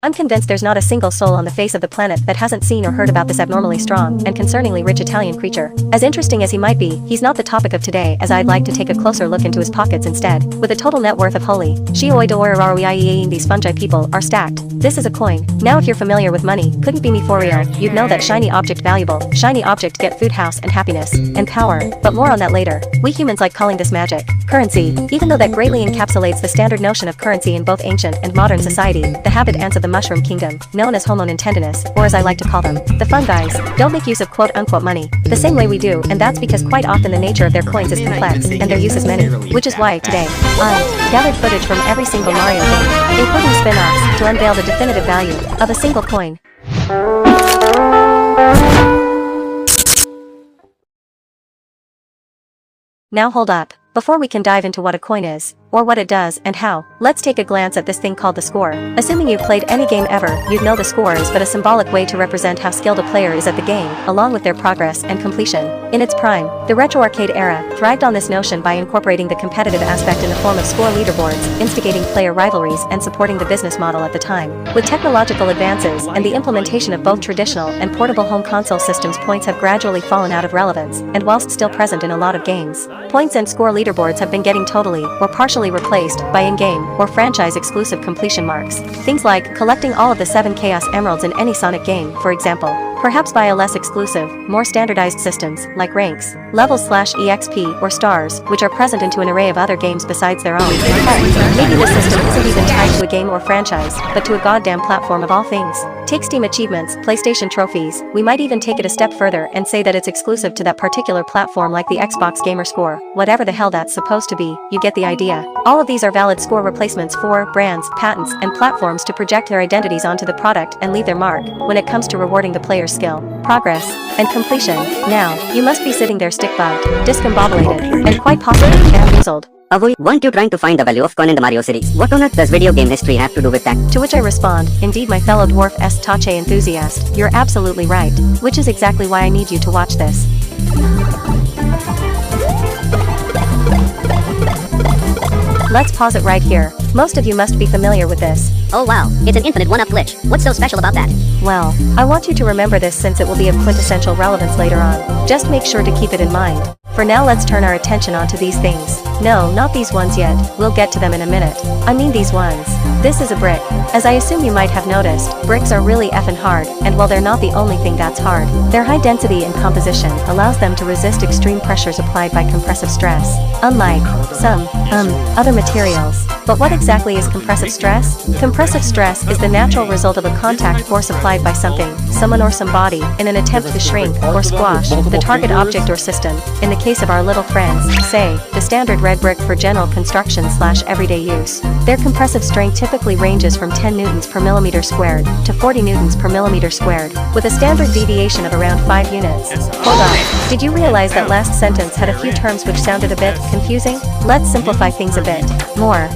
I'm convinced there's not a single soul on the face of the planet that hasn't seen or heard about this abnormally strong and concerningly rich Italian creature. As interesting as he might be, he's not the topic of today, as I'd like to take a closer look into his pockets instead. With a total net worth of holy these fungi people are stacked. This is a coin. Now if you're familiar with money, couldn't be me for real, you'd know that shiny object valuable, shiny object get food, house and happiness, and power, but more on that later. We humans like calling this magic currency, even though that greatly encapsulates the standard notion of currency in both ancient and modern society. The habitants of the mushroom kingdom, known as Homo nintendinus, or as I like to call them, the fungis, don't make use of quote-unquote money the same way we do, and that's because quite often the nature of their coins is complex, and their use is many, which is why, today, I gathered footage from every single Mario game, including spin-offs, to unveil the definitive value of a single coin. Now hold up. Before we can dive into what a coin is, or what it does and how, let's take a glance at this thing called the score. Assuming you've played any game ever, you'd know the score is but a symbolic way to represent how skilled a player is at the game, along with their progress and completion. In its prime, the retro arcade era thrived on this notion by incorporating the competitive aspect in the form of score leaderboards, instigating player rivalries and supporting the business model at the time. With technological advances and the implementation of both traditional and portable home console systems, points have gradually fallen out of relevance, and whilst still present in a lot of games, points and score leaderboards have been getting totally or partially replaced by in-game or franchise-exclusive completion marks. Things like collecting all of the 7 Chaos Emeralds in any Sonic game, for example, perhaps via less exclusive, more standardized systems, like ranks, levels/EXP or stars, which are present into an array of other games besides their own. Heck, maybe the system isn't even tied to a game or franchise, but to a goddamn platform of all things. Take Steam achievements, PlayStation trophies, we might even take it a step further and say that it's exclusive to that particular platform, like the Xbox Gamer Score, whatever the hell that's supposed to be, you get the idea. All of these are valid score replacements for brands, patents, and platforms to project their identities onto the product and leave their mark when it comes to rewarding the player's skill, progress, and completion. Now, you must be sitting there stick-bugged, discombobulated, and quite possibly bamboozled. Weren't you trying to find the value of coin in the Mario series? What on earth does video game history have to do with that? To which I respond, indeed my fellow dwarf Tache enthusiast, you're absolutely right, which is exactly why I need you to watch this. Let's pause it right here. Most of you must be familiar with this. Oh wow, it's an infinite one-up glitch. What's so special about that? Well, I want you to remember this since it will be of quintessential relevance later on. Just make sure to keep it in mind. For now, let's turn our attention onto these things. No, not these ones yet, we'll get to them in a minute. I mean these ones. This is a brick. As I assume you might have noticed, bricks are really effing hard, and while they're not the only thing that's hard, their high density and composition allows them to resist extreme pressures applied by compressive stress, unlike some other materials. But what exactly is compressive stress? Compressive stress is the natural result of a contact force applied by something, someone or somebody, in an attempt to shrink or squash the target object or system. In the case of our little friends, say, the standard red brick for general construction/everyday use, their compressive strength typically ranges from 10 newtons per millimeter squared to 40 newtons per millimeter squared, with a standard deviation of around 5 units. Hold on, did you realize that last sentence had a few terms which sounded a bit confusing? Let's simplify things a bit. More,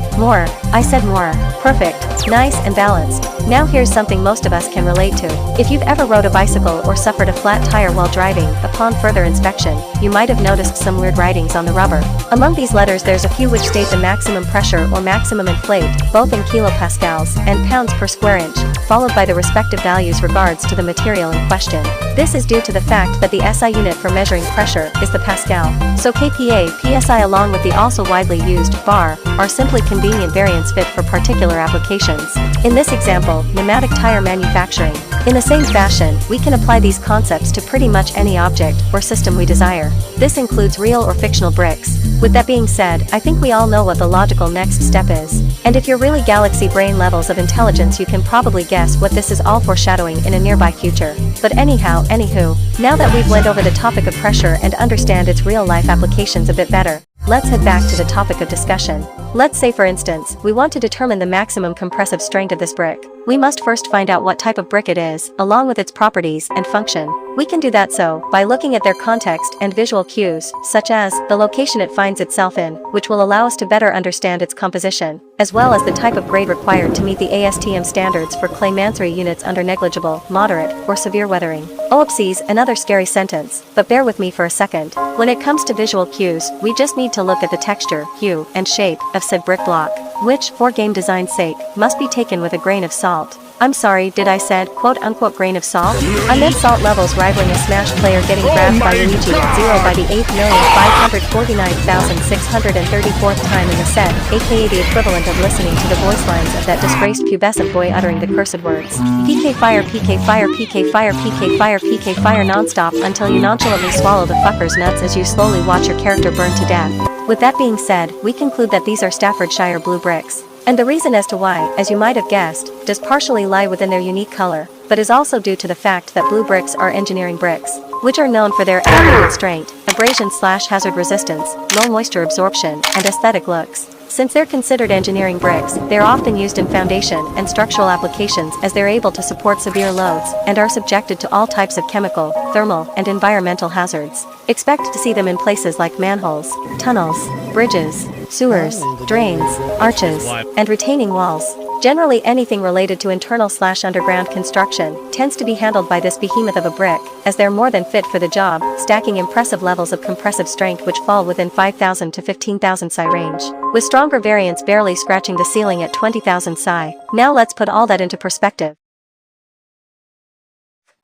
I said more. Perfect, nice and balanced. Now here's something most of us can relate to. If you've ever rode a bicycle or suffered a flat tire while driving, upon further inspection, you might have noticed some weird writings on the rubber. Among these letters there's a few which state the maximum pressure or maximum inflate, both in kilopascals and pounds per square inch, followed by the respective values regards to the material in question. This is due to the fact that the SI unit for measuring pressure is the pascal. So kPa, PSI along with the also widely used bar are simply convenient variants fit for particular applications. In this example, pneumatic tire manufacturing. In the same fashion, we can apply these concepts to pretty much any object or system we desire. This includes real or fictional bricks. With that being said, I think we all know what the logical next step is. And if you're really galaxy brain levels of intelligence, you can probably guess what this is all foreshadowing in a nearby future. But anywho, now that we've went over the topic of pressure and understand its real-life applications a bit better, let's head back to the topic of discussion. Let's say, for instance, we want to determine the maximum compressive strength of this brick. We must first find out what type of brick it is, along with its properties and function. We can do that by looking at their context and visual cues, such as the location it finds itself in, which will allow us to better understand its composition, as well as the type of grade required to meet the ASTM standards for clay-mansory units under negligible, moderate, or severe weathering. Oopsies, another scary sentence, but bear with me for a second. When it comes to visual cues, we just need to look at the texture, hue, and shape of said brick block, which, for game design's sake, must be taken with a grain of salt. I'm sorry, did I said quote-unquote grain of salt? I meant salt levels rivaling a Smash player getting grabbed by Luigi at 0 by the 8,549,634th time in the set, aka the equivalent of listening to the voice lines of that disgraced pubescent boy uttering the cursed words. PK fire, PK fire, PK fire, PK fire, PK fire non-stop until you nonchalantly swallow the fucker's nuts as you slowly watch your character burn to death. With that being said, we conclude that these are Staffordshire blue bricks. And the reason as to why, as you might have guessed, does partially lie within their unique color, but is also due to the fact that blue bricks are engineering bricks, which are known for their aggregate strength, abrasion/hazard resistance, low moisture absorption, and aesthetic looks. Since they're considered engineering bricks, they are often used in foundation and structural applications as they're able to support severe loads and are subjected to all types of chemical, thermal, and environmental hazards. Expect to see them in places like manholes, tunnels, bridges, sewers, drains, arches, and retaining walls. Generally anything related to internal/underground construction tends to be handled by this behemoth of a brick, as they're more than fit for the job, stacking impressive levels of compressive strength which fall within 5,000 to 15,000 psi range, with stronger variants barely scratching the ceiling at 20,000 psi. Now let's put all that into perspective.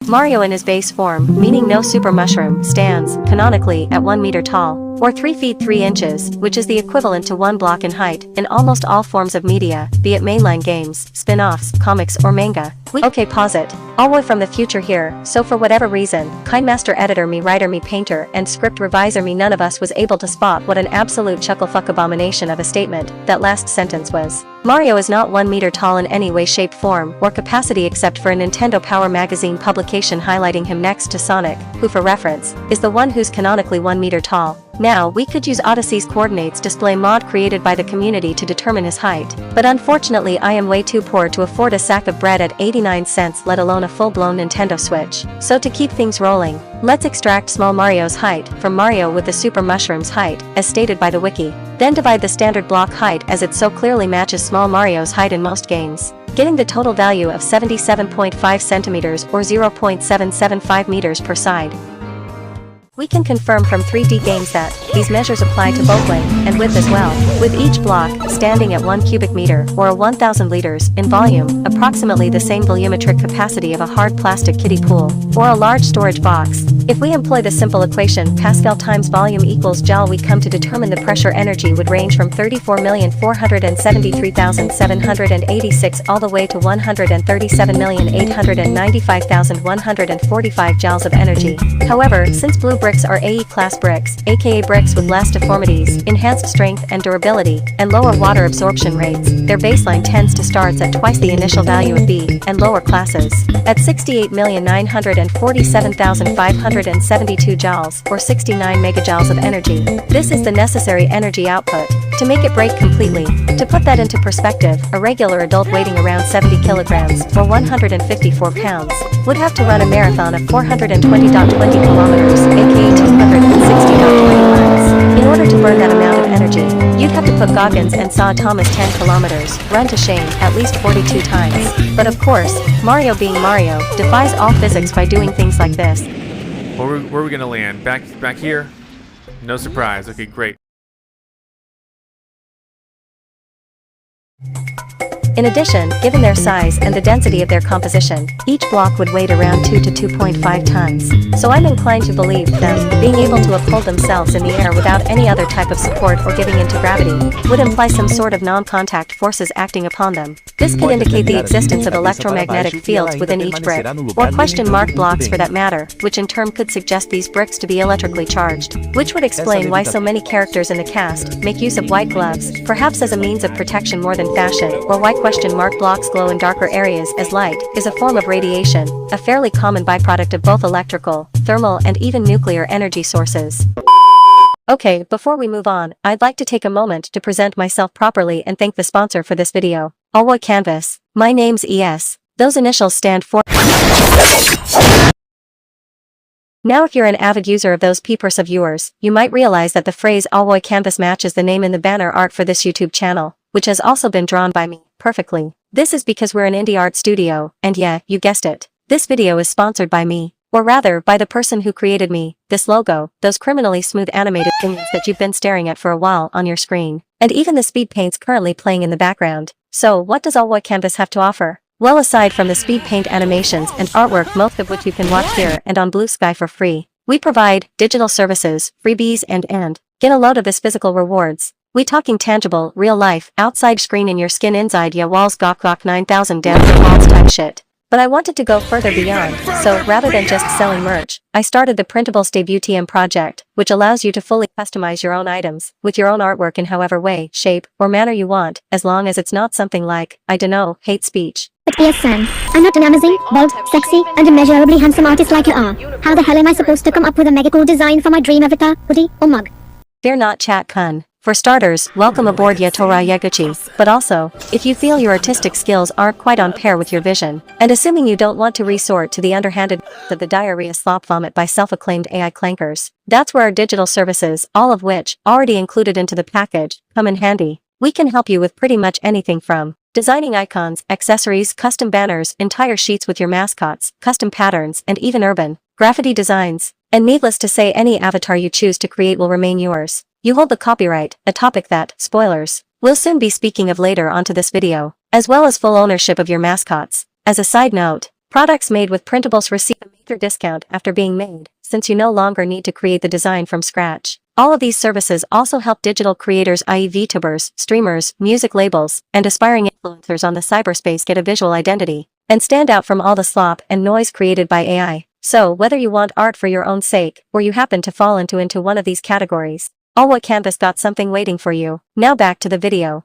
Mario in his base form, meaning no super mushroom, stands, canonically, at 1 meter tall, or 3 feet 3 inches, which is the equivalent to 1 block in height, in almost all forms of media, be it mainline games, spin-offs, comics or manga. Okay, pause it. Always from the future here, so for whatever reason, Kindmaster editor me, writer me, painter, and script reviser me, none of us was able to spot what an absolute chucklefuck abomination of a statement that last sentence was. Mario is not 1 meter tall in any way, shape, form, or capacity except for a Nintendo Power magazine publication highlighting him next to Sonic, who for reference, is the one who's canonically 1 meter tall. Now, we could use Odyssey's coordinates display mod created by the community to determine his height, but unfortunately I am way too poor to afford a sack of bread at 89 cents, let alone a full-blown Nintendo Switch. So to keep things rolling, let's extract small Mario's height from Mario with the Super Mushroom's height, as stated by the wiki. Then divide the standard block height as it so clearly matches small Mario's height in most games, getting the total value of 77.5 centimeters or 0.775 meters per side. We can confirm from 3D games that these measures apply to both length and width as well, with each block standing at 1 cubic meter or 1,000 liters in volume, approximately the same volumetric capacity of a hard plastic kiddie pool or a large storage box. If we employ the simple equation Pascal times volume equals joule, we come to determine the pressure energy would range from 34,473,786 all the way to 137,895,145 joules of energy. However, since blue bricks are AE class bricks, aka bricks with less deformities, enhanced strength and durability, and lower water absorption rates, their baseline tends to start at twice the initial value of B and lower classes, at 68,947,572 joules or 69 megajoules of energy. This is the necessary energy output to make it break completely. To put that into perspective, a regular adult weighing around 70 kilograms or 154 pounds would have to run a marathon of 420.20 kilometers, aka 260.20 miles. In order to burn that amount of energy, you'd have to put Goggins and saw Thomas 10 kilometers, run to shame, at least 42 times. But of course, Mario being Mario, defies all physics by doing things like this. Where are we gonna land? Back here? No surprise. Okay, great. In addition, given their size and the density of their composition, each block would weigh around 2 to 2.5 tons. So I'm inclined to believe them being able to uphold themselves in the air without any other type of support or giving into gravity would imply some sort of non-contact forces acting upon them. This could indicate the existence of electromagnetic fields within each brick, or question mark blocks for that matter, which in turn could suggest these bricks to be electrically charged, which would explain why so many characters in the cast make use of white gloves, perhaps as a means of protection more than fashion, or why question mark blocks glow in darker areas as light is a form of radiation, a fairly common byproduct of both electrical, thermal and even nuclear energy sources. Okay, before we move on, I'd like to take a moment to present myself properly and thank the sponsor for this video, Alloy Canvas. My name's ES. Those initials stand for. Now if you're an avid user of those peepers of yours, you might realize that the phrase Alloy Canvas matches the name in the banner art for this YouTube channel, which has also been drawn by me, perfectly. This is because we're an indie art studio, and yeah, you guessed it. This video is sponsored by me. Or rather, by the person who created me, this logo, those criminally smooth animated things that you've been staring at for a while on your screen, and even the speed paints currently playing in the background. So, what does Alloy Canvas have to offer? Well, aside from the speed paint animations and artwork, most of which you can watch here and on Blue Sky for free, we provide digital services, freebies, and get a load of this physical rewards. We talking tangible, real life, outside screen in your skin inside ya walls gawk 9000 damn walls type shit. But I wanted to go further beyond, so rather than just selling merch, I started the Printables Debut project, which allows you to fully customize your own items, with your own artwork in however way, shape, or manner you want, as long as it's not something like, I dunno, hate speech. But yes, Sam, I'm not an amazing, bold, sexy, and immeasurably handsome artist like you are. How the hell am I supposed to come up with a mega cool design for my dream avatar, hoodie, or mug? Fear not, chat kun. For starters, welcome aboard Yatora Yaguchi, but also, if you feel your artistic skills aren't quite on par with your vision, and assuming you don't want to resort to the underhanded of the diarrhea slop vomit by self-acclaimed AI clankers, that's where our digital services, all of which, already included into the package, come in handy. We can help you with pretty much anything from designing icons, accessories, custom banners, entire sheets with your mascots, custom patterns, and even urban graffiti designs. And needless to say, any avatar you choose to create will remain yours. You hold the copyright, a topic that, spoilers, we'll soon be speaking of later onto this video, as well as full ownership of your mascots. As a side note, products made with Printables receive a major discount after being made, since you no longer need to create the design from scratch. All of these services also help digital creators, i.e. VTubers, streamers, music labels, and aspiring influencers on the cyberspace get a visual identity, and stand out from all the slop and noise created by AI. So, whether you want art for your own sake, or you happen to fall into one of these categories, All What Canvas got something waiting for you. Now back to the video.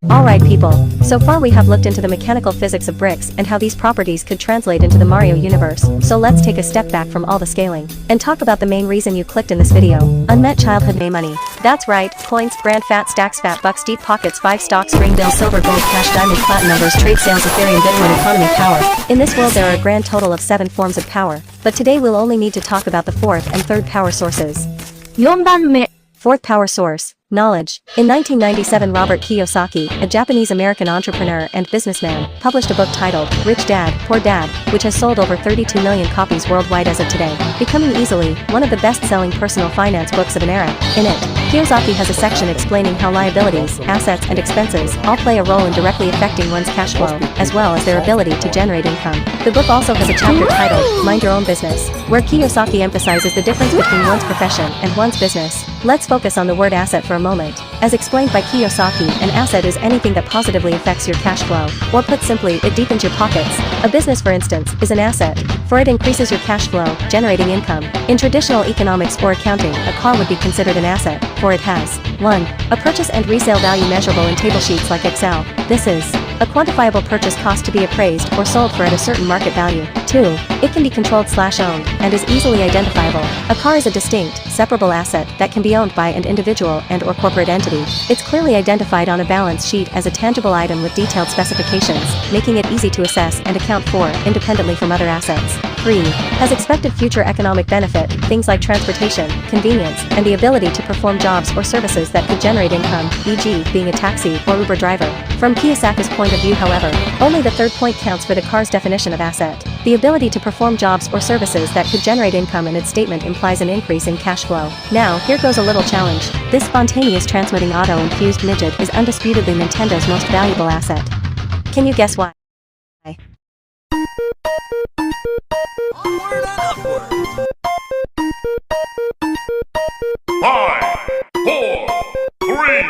Alright people, so far we have looked into the mechanical physics of bricks and how these properties could translate into the Mario universe, so let's take a step back from all the scaling, and talk about the main reason you clicked in this video. Unmet childhood money. That's right, coins, brand fat, stacks fat, bucks, deep pockets, 5 stocks, ring bill, silver, gold, cash, diamond, platinum numbers, trade sales, Ethereum, Bitcoin, economy, power. In this world there are a grand total of 7 forms of power, but today we'll only need to talk about the 4th and 3rd power sources. 4番目 4th power source. Knowledge. In 1997, Robert Kiyosaki, a Japanese-American entrepreneur and businessman, published a book titled Rich Dad, Poor Dad, which has sold over 32 million copies worldwide as of today, becoming easily one of the best-selling personal finance books of an era. In it, Kiyosaki has a section explaining how liabilities, assets, and expenses all play a role in directly affecting one's cash flow, as well as their ability to generate income. The book also has a chapter titled Mind Your Own Business, where Kiyosaki emphasizes the difference between one's profession and one's business. Let's focus on the word asset for a moment. As explained by Kiyosaki, an asset is anything that positively affects your cash flow, or put simply, it deepens your pockets. A business, for instance, is an asset, for it increases your cash flow, generating income. In traditional economics or accounting, a car would be considered an asset, for it has 1. A purchase and resale value measurable in table sheets like Excel. This is a quantifiable purchase cost to be appraised or sold for at a certain market value. 2. It can be controlled/owned, and is easily identifiable. A car is a distinct, separable asset that can be owned by an individual and/or corporate entity. It's clearly identified on a balance sheet as a tangible item with detailed specifications, making it easy to assess and account for independently from other assets. 3. Has expected future economic benefit, things like transportation, convenience, and the ability to perform jobs or services that could generate income, e.g., being a taxi or Uber driver. From Kiyosaki's point of view, however, only the 3rd point counts for the car's definition of asset. The ability to perform jobs or services that could generate income in its statement implies an increase in cash flow. Now, here goes a little challenge. This spontaneous transmitting auto-infused midget is undisputedly Nintendo's most valuable asset. Can you guess why? Onward and upward. 5, 4, 3,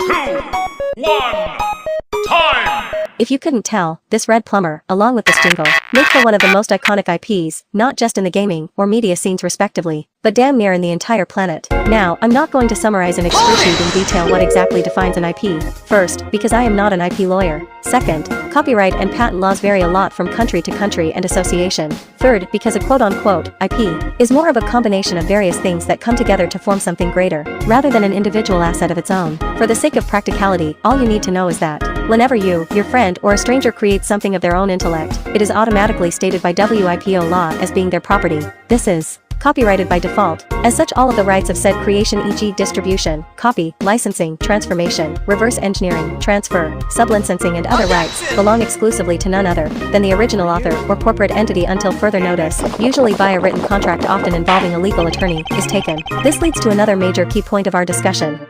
2, 1. Time! If you couldn't tell, this red plumber, along with this jingle, make for one of the most iconic IPs, not just in the gaming or media scenes respectively, but damn near in the entire planet. Now, I'm not going to summarize in excruciating detail what exactly defines an IP. First, because I am not an IP lawyer. Second, copyright and patent laws vary a lot from country to country and association. Third, because a quote-unquote IP is more of a combination of various things that come together to form something greater, rather than an individual asset of its own. For the sake of practicality, all you need to know is that whenever you, your friend, or a stranger creates something of their own intellect, it is automatically stated by WIPO law as being their property. This is copyrighted by default. As such, all of the rights of said creation, e.g. distribution, copy, licensing, transformation, reverse engineering, transfer, sublicensing, and other rights, belong exclusively to none other than the original author or corporate entity until further notice, usually by a written contract often involving a legal attorney, is taken. This leads to another major key point of our discussion.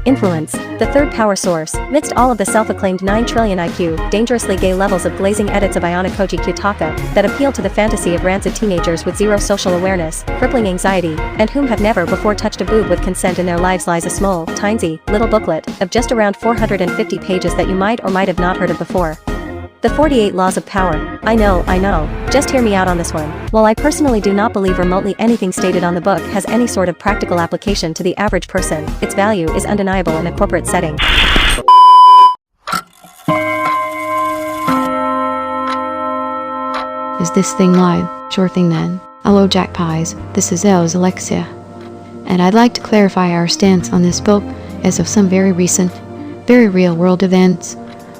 Influence. The third power source, mixed all of the self-acclaimed 9 trillion IQ, dangerously gay levels of blazing edits of Ayana Koji Kyutaka, that appeal to the fantasy of rancid teenagers with zero social awareness, crippling anxiety, and whom have never before touched a boob with consent in their lives lies a small, tiny, little booklet, of just around 450 pages that you might or might have not heard of before. The 48 Laws of Power. I know, just hear me out on this one. While I personally do not believe remotely anything stated on the book has any sort of practical application to the average person, its value is undeniable in a corporate setting. Is this thing live? Sure thing then. Hello Jack Pies, this is Els Alexia. And I'd like to clarify our stance on this book as of some very recent, very real world events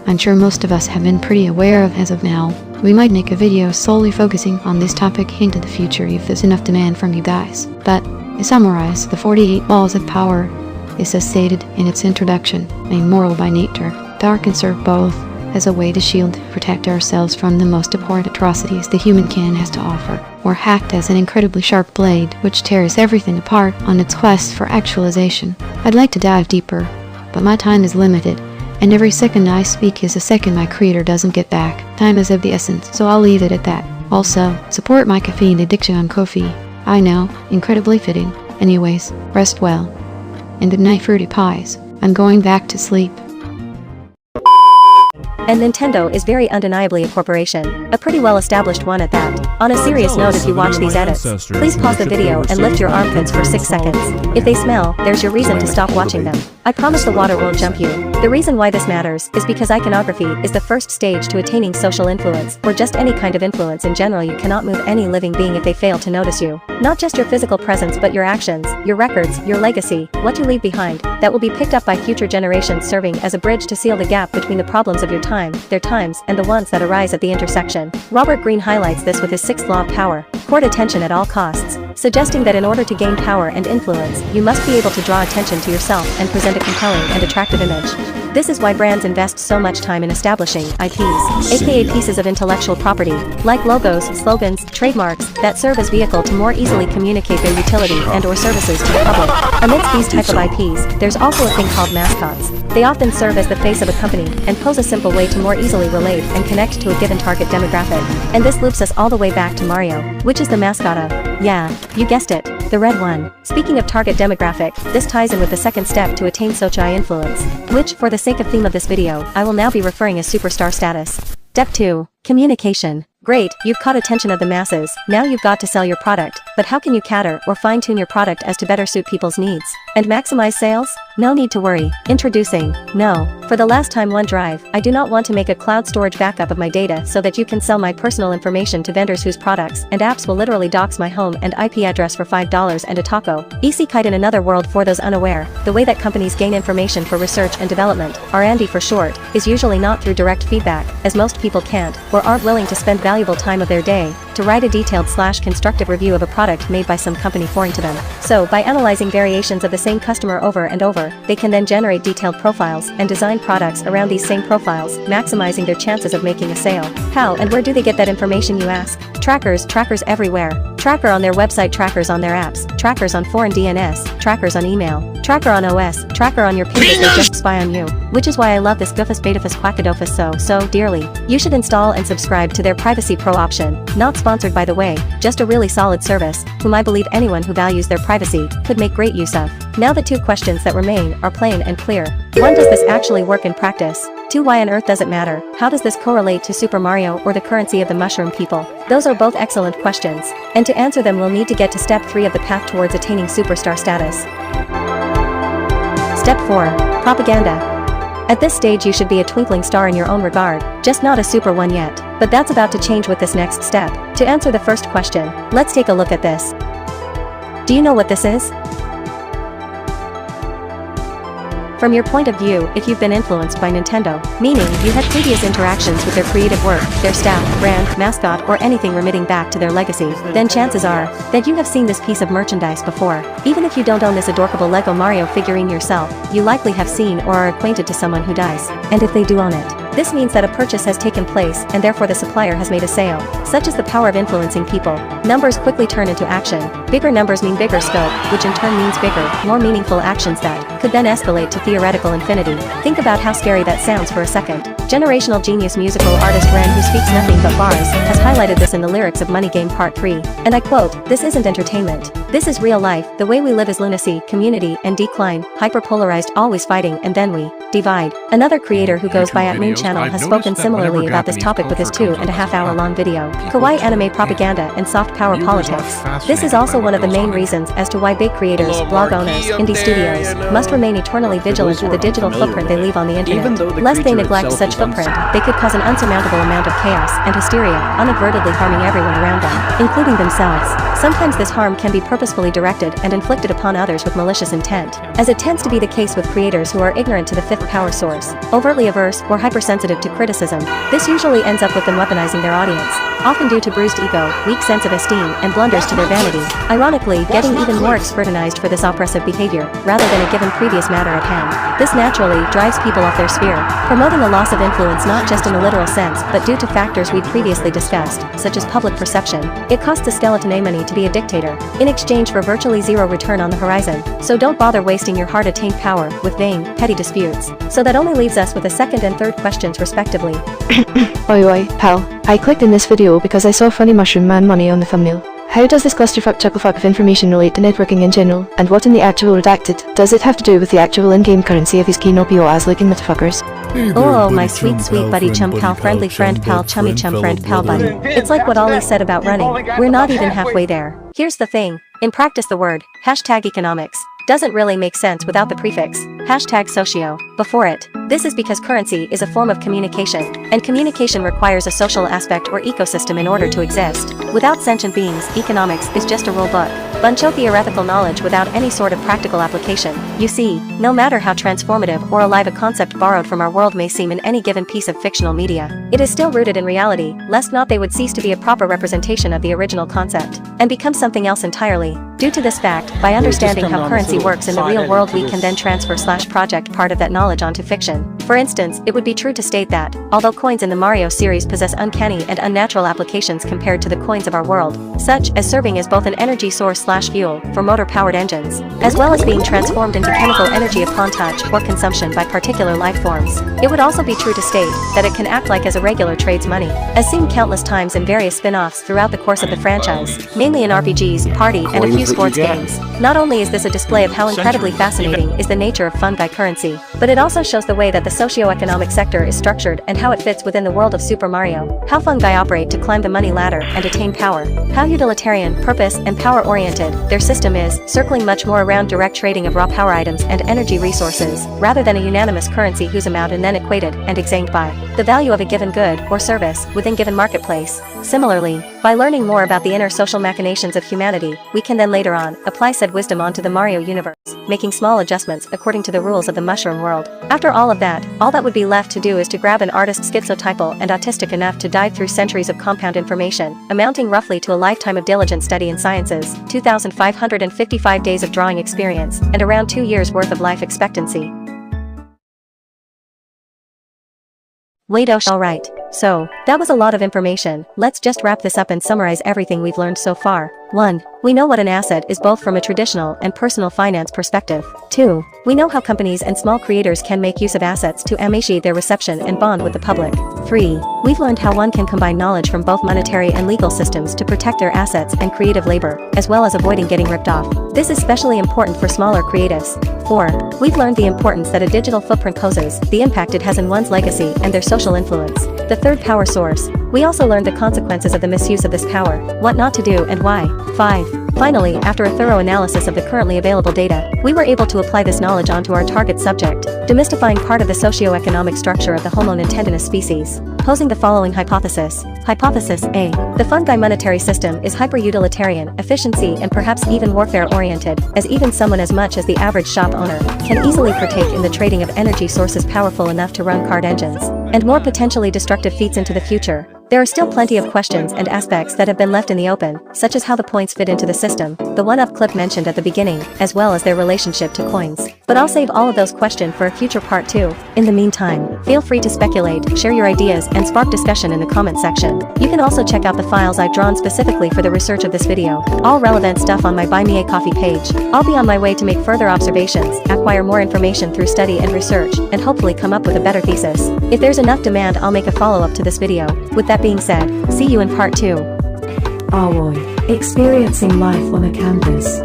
I'm sure most of us have been pretty aware of as of now. We might make a video solely focusing on this topic into the future if there's enough demand from you guys. But, to summarize, the 48 Laws of Power is as stated in its introduction, amoral by nature. Power can serve both as a way to shield, protect ourselves from the most abhorrent atrocities the human can has to offer, or act as an incredibly sharp blade which tears everything apart on its quest for actualization. I'd like to dive deeper, but my time is limited, and every second I speak is a second my creator doesn't get back. Time is of the essence, so I'll leave it at that. Also, support my caffeine addiction on Ko-fi. I know, incredibly fitting. Anyways, rest well. And good night, fruity pies. I'm going back to sleep. And Nintendo is very undeniably a corporation, a pretty well-established one at that. On a serious note, if you watch these edits, please pause the video and lift your armpits for 6 seconds. If they smell, there's your reason to stop watching them. I promise the water won't jump you. The reason why this matters is because iconography is the first stage to attaining social influence, or just any kind of influence in general. You cannot move any living being if they fail to notice you. Not just your physical presence but your actions, your records, your legacy, what you leave behind, that will be picked up by future generations, serving as a bridge to seal the gap between the problems of your time, their times, and the ones that arise at the intersection. Robert Greene highlights this with his 6th law of power: court attention at all costs, suggesting that in order to gain power and influence, you must be able to draw attention to yourself and present a compelling and attractive image. This is why brands invest so much time in establishing IPs, aka pieces of intellectual property, like logos, slogans, trademarks, that serve as vehicle to more easily communicate their utility and/or services to the public. Amidst these type of IPs, there's also a thing called mascots. They often serve as the face of a company and pose a simple way to more easily relate and connect to a given target demographic. And this loops us all the way back to Mario, which is the mascot of, yeah, you guessed it, the red one. Speaking of target demographic, this ties in with the second step to attain social influence, which, for the sake of theme of this video, I will now be referring as superstar status. Step 2. Communication. Great, you've caught attention of the masses, now you've got to sell your product, but how can you cater or fine-tune your product as to better suit people's needs? And maximize sales? No need to worry. Introducing, no, for the last time OneDrive, I do not want to make a cloud storage backup of my data so that you can sell my personal information to vendors whose products and apps will literally dox my home and IP address for $5 and a taco. Easy kite. In another world, for those unaware, the way that companies gain information for research and development, R&D for short, is usually not through direct feedback, as most people can't, or aren't willing to spend valuable time of their day to write a detailed/constructive review of a product made by some company foreign to them. So, by analyzing variations of the same customer over and over, they can then generate detailed profiles and design products around these same profiles, maximizing their chances of making a sale. How and where do they get that information, you ask? Trackers everywhere. Tracker on their website, trackers on their apps, trackers on foreign DNS, trackers on email, tracker on OS, tracker on your pages that just spy on you. Which is why I love this Goofus Betafus Quackadofus so dearly. You should install and subscribe to their Privacy Pro option. Not sponsored, by the way, just a really solid service, whom I believe anyone who values their privacy could make great use of. Now the 2 questions that remain are plain and clear. 1. Does this actually work in practice? 2. Why on earth does it matter? How does this correlate to Super Mario or the currency of the mushroom people? Those are both excellent questions, and to answer them we'll need to get to step 3 of the path towards attaining superstar status. Step 4. Propaganda. At this stage you should be a twinkling star in your own regard, just not a super one yet. But that's about to change with this next step. To answer the first question, let's take a look at this. Do you know what this is? From your point of view, if you've been influenced by Nintendo, meaning you had previous interactions with their creative work, their staff, brand, mascot, or anything remitting back to their legacy, then chances are that you have seen this piece of merchandise before. Even if you don't own this adorable Lego Mario figurine yourself, you likely have seen or are acquainted to someone who does. And if they do own it, This means that a purchase has taken place and therefore the supplier has made a sale. Such is the power of influencing people. Numbers quickly turn into action. Bigger numbers mean bigger scope, which in turn means bigger, more meaningful actions that could then escalate to theoretical infinity. Think about how scary that sounds for a second. Generational genius musical artist Ren, who speaks nothing but bars, has highlighted this in the lyrics of Money Game Part 3. And I quote, "This isn't entertainment. This is real life. The way we live is lunacy, community, and decline, hyperpolarized, always fighting, and then we divide." Another creator who goes by @Moon Channel has spoken similarly about this topic with his 2.5-hour-long video, Kawaii Anime Propaganda and Soft Power Politics. This is also one of the main reasons as to why big creators, blog owners, indie studios, must remain eternally vigilant of the digital footprint they leave on the internet. Lest they neglect such footprint, they could cause an unsurmountable amount of chaos and hysteria, inadvertently harming everyone around them, including themselves. Sometimes this harm can be purposefully directed and inflicted upon others with malicious intent, as it tends to be the case with creators who are ignorant to the fifth power source, overtly averse or hypersensitive to criticism. This usually ends up with them weaponizing their audience, often due to bruised ego, weak sense of esteem, and blunders to their vanity, ironically getting even more expertinized for this oppressive behavior, rather than a given previous matter at hand. This naturally drives people off their sphere, promoting a loss of influence not just in a literal sense but due to factors we'd previously discussed, such as public perception. It costs a skeleton a money to be a dictator, in exchange for virtually zero return on the horizon, so don't bother wasting your hard-attained power with vain, petty disputes. So that only leaves us with the second and third questions respectively. Oi, pal. I clicked in this video because I saw Funny Mushroom Man Money on the thumbnail. How does this clusterfuck chucklefuck of information relate to networking in general, and what in the actual redacted does it have to do with the actual in-game currency of these Kino-Pio ass-licking motherfuckers? Oh, my sweet buddy chum pal friendly friend pal chummy chum friend pal buddy. It's like what Ollie said about running. We're not even halfway there. Here's the thing. In practice the word, #economics, doesn't really make sense without the prefix, #socio, before it. This is because currency is a form of communication, and communication requires a social aspect or ecosystem in order to exist. Without sentient beings, economics is just a rule book. Bunch of theoretical knowledge without any sort of practical application. You see, no matter how transformative or alive a concept borrowed from our world may seem in any given piece of fictional media, it is still rooted in reality, lest not they would cease to be a proper representation of the original concept, and become something else entirely. Due to this fact, by understanding how currency works in the real world, we can then transfer/project part of that knowledge onto fiction. For instance, it would be true to state that, although coins in the Mario series possess uncanny and unnatural applications compared to the coins of our world, such as serving as both an energy source/fuel for motor-powered engines, as well as being transformed into chemical energy upon touch or consumption by particular life forms, it would also be true to state that it can act like as a regular trade's money, as seen countless times in various spin-offs throughout the course of the franchise, mainly in RPGs, party, and a few sports games. Not only is this a display of how incredibly fascinating is the nature of Fungi Currency, but it also shows the way that the socio-economic sector is structured and how it fits within the world of Super Mario, how fungi operate to climb the money ladder and attain power, how utilitarian, purpose, and power-oriented their system is, circling much more around direct trading of raw power items and energy resources, rather than a unanimous currency whose amount and then equated and examined by the value of a given good or service within given marketplace. Similarly, by learning more about the inner social machinations of humanity, we can then later on apply said wisdom onto the Mario universe, making small adjustments according to the rules of the mushroom world. After all of that, all that would be left to do is to grab an artist schizotypal and autistic enough to dive through centuries of compound information, amounting roughly to a lifetime of diligent study in sciences, 2,555 days of drawing experience, and around 2 years worth of life expectancy. Wait, oh, alright. So, that was a lot of information. Let's just wrap this up and summarize everything we've learned so far. 1. We know what an asset is both from a traditional and personal finance perspective. 2. We know how companies and small creators can make use of assets to emaciate their reception and bond with the public. 3. We've learned how one can combine knowledge from both monetary and legal systems to protect their assets and creative labor, as well as avoiding getting ripped off. This is especially important for smaller creatives. 4. We've learned the importance that a digital footprint poses, the impact it has in one's legacy and their social influence. The third power source. We also learned the consequences of the misuse of this power, what not to do and why. 5. Finally, after a thorough analysis of the currently available data, we were able to apply this knowledge onto our target subject, demystifying part of the socio-economic structure of the Homo nintendinus species, posing the following hypothesis. Hypothesis A. The fungi monetary system is hyper-utilitarian, efficiency and perhaps even warfare-oriented, as even someone as much as the average shop owner can easily partake in the trading of energy sources powerful enough to run card engines, and more potentially destructive feats into the future. There are still plenty of questions and aspects that have been left in the open, such as how the points fit into the system, the one-up clip mentioned at the beginning, as well as their relationship to coins. But I'll save all of those questions for a future part 2. In the meantime, feel free to speculate, share your ideas, and spark discussion in the comment section. You can also check out the files I've drawn specifically for the research of this video. All relevant stuff on my Buy Me a Coffee page. I'll be on my way to make further observations, acquire more information through study and research, and hopefully come up with a better thesis. If there's enough demand, I'll make a follow-up to this video. With that being said, see you in part 2. Awoy, experiencing life on a canvas.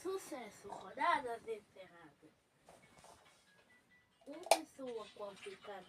Sucesso, rodadas encerradas. Uma pessoa qualificada